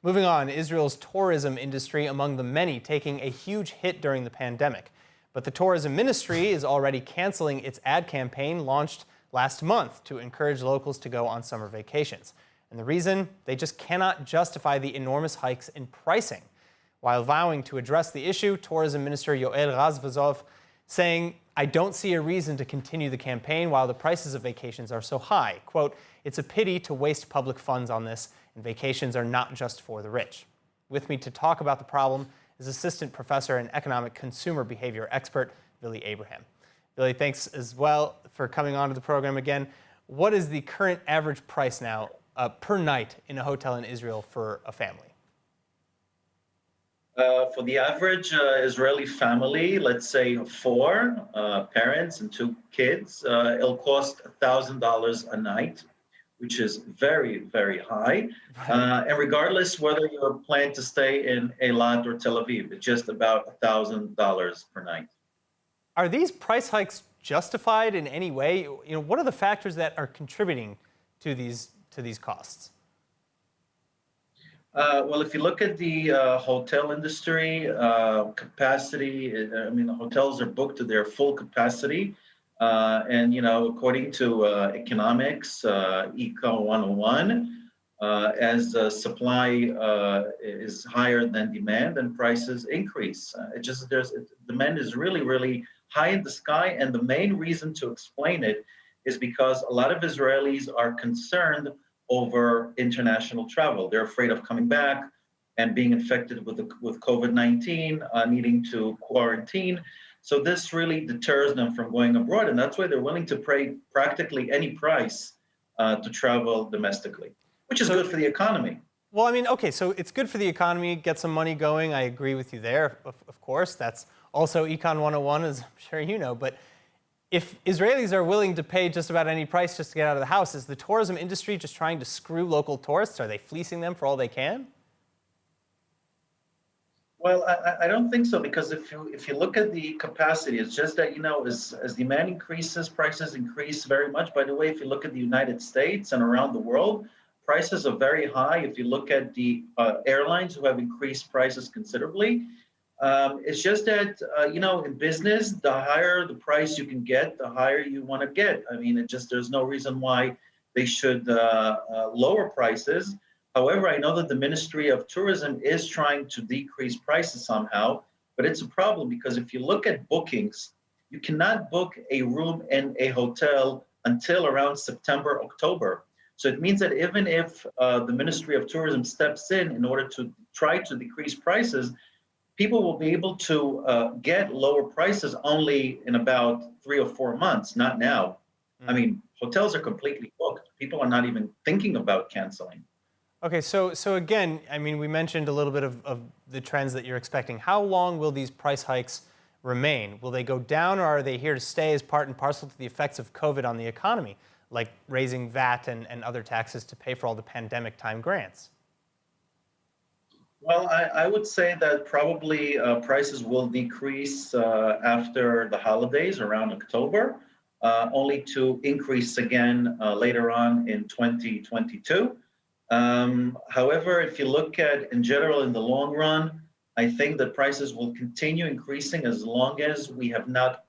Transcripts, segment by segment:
Moving on, Israel's tourism industry among the many taking a huge hit during the pandemic. But the tourism ministry is already canceling its ad campaign launched last month to encourage locals to go on summer vacations. And the reason? They just cannot justify the enormous hikes in pricing. While vowing to address the issue, Tourism Minister Yoel Razvozov saying, "I don't see a reason to continue the campaign while the prices of vacations are so high." Quote, "It's a pity to waste public funds on this, and vacations are not just for the rich." With me to talk about the problem is Assistant Professor and Economic Consumer Behavior Expert, Billy Abraham. Billy, thanks as well for coming on to the program again. What is the current average price now per night in a hotel in Israel for a family? For the average Israeli family, let's say four parents and two kids, it'll cost $1,000 a night, which is very, very high. And regardless whether you're planning to stay in Eilat or Tel Aviv, it's just about $1,000 per night. Are these price hikes justified in any way? What are the factors that are contributing to these costs? Well, if you look at the hotel industry, capacity, the hotels are booked to their full capacity. And, according to economics, Eco 101, as supply is higher than demand, and prices increase. Demand is really, really high in the sky. And the main reason to explain it is because a lot of Israelis are concerned over international travel. They're afraid of coming back and being infected with COVID-19, needing to quarantine. So this really deters them from going abroad, and that's why they're willing to pay practically any price to travel domestically, which is good for the economy. Well, okay, so it's good for the economy, get some money going. I agree with you there, of course. That's also Econ 101, as I'm sure you know. But if Israelis are willing to pay just about any price just to get out of the house, is the tourism industry just trying to screw local tourists? Are they fleecing them for all they can? Well, I don't think so, because if you look at the capacity, it's just that, as demand increases, prices increase very much. By the way, if you look at the United States and around the world, prices are very high. If you look at the airlines who have increased prices considerably, it's just that, in business, the higher the price you can get, the higher you want to get. There's no reason why they should lower prices. However, I know that the Ministry of Tourism is trying to decrease prices somehow, but it's a problem because if you look at bookings, you cannot book a room in a hotel until around September, October. So it means that even if the Ministry of Tourism steps in order to try to decrease prices, people will be able to get lower prices only in about 3 or 4 months, not now. Hotels are completely booked. People are not even thinking about canceling. Okay, so again, we mentioned a little bit of the trends that you're expecting. How long will these price hikes remain? Will they go down, or are they here to stay as part and parcel to the effects of COVID on the economy, like raising VAT and other taxes to pay for all the pandemic time grants? Well, I would say that probably prices will decrease after the holidays around October, only to increase again later on in 2022. However, if you look at in general in the long run, I think that prices will continue increasing as long as we have not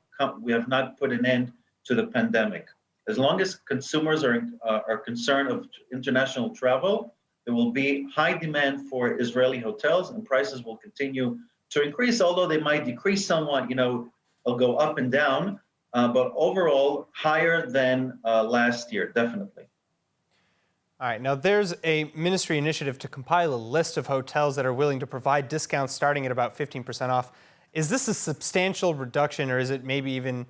put an end to the pandemic. As long as consumers are concerned of international travel, there will be high demand for Israeli hotels, and prices will continue to increase, although they might decrease somewhat. They'll go up and down, but overall higher than last year, definitely. All right, now there's a ministry initiative to compile a list of hotels that are willing to provide discounts starting at about 15% off. Is this a substantial reduction, or is it maybe even,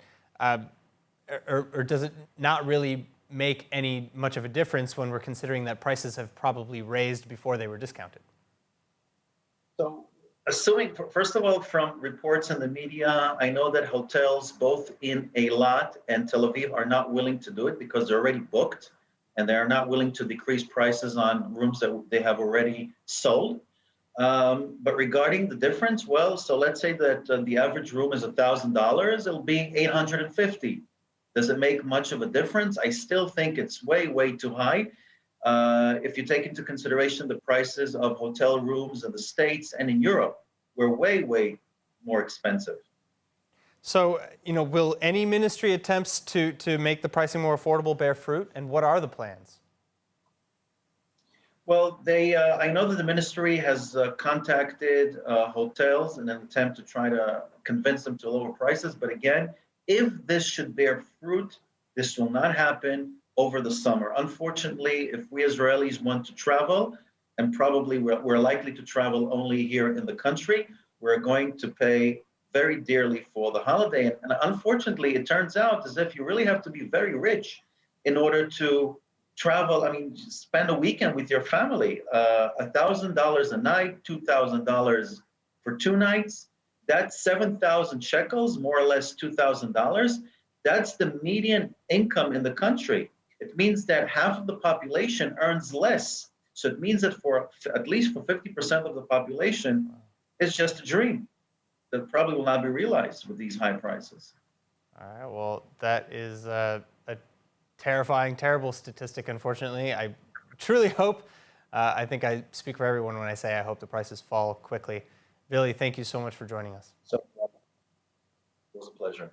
or does it not really make any much of a difference when we're considering that prices have probably raised before they were discounted? So, assuming, first of all, from reports in the media, I know that hotels both in Eilat and Tel Aviv are not willing to do it because they're already booked, and they are not willing to decrease prices on rooms that they have already sold. But regarding the difference, well, so let's say that the average room is $1,000, it'll be $850. Does it make much of a difference? I still think it's way, way too high. If you take into consideration the prices of hotel rooms in the States and in Europe, we're way, way more expensive. So, will any ministry attempts to make the pricing more affordable bear fruit? And what are the plans? Well, I know that the ministry has contacted hotels in an attempt to try to convince them to lower prices. But again, if this should bear fruit, this will not happen over the summer. Unfortunately, if we Israelis want to travel, and probably we're likely to travel only here in the country, we're going to pay very dearly for the holiday. And unfortunately, it turns out as if you really have to be very rich in order to travel. I mean, spend a weekend with your family, $1,000 a night, $2,000 for 2 nights. That's 7,000 shekels, more or less $2,000. That's the median income in the country. It means that half of the population earns less. So it means that for at least for 50% of the population, it's just a dream that probably will not be realized with these high prices. All right. Well, that is a terrifying, terrible statistic, unfortunately. I truly hope, I think I speak for everyone when I say I hope the prices fall quickly. Billy, thank you so much for joining us. So it was a pleasure.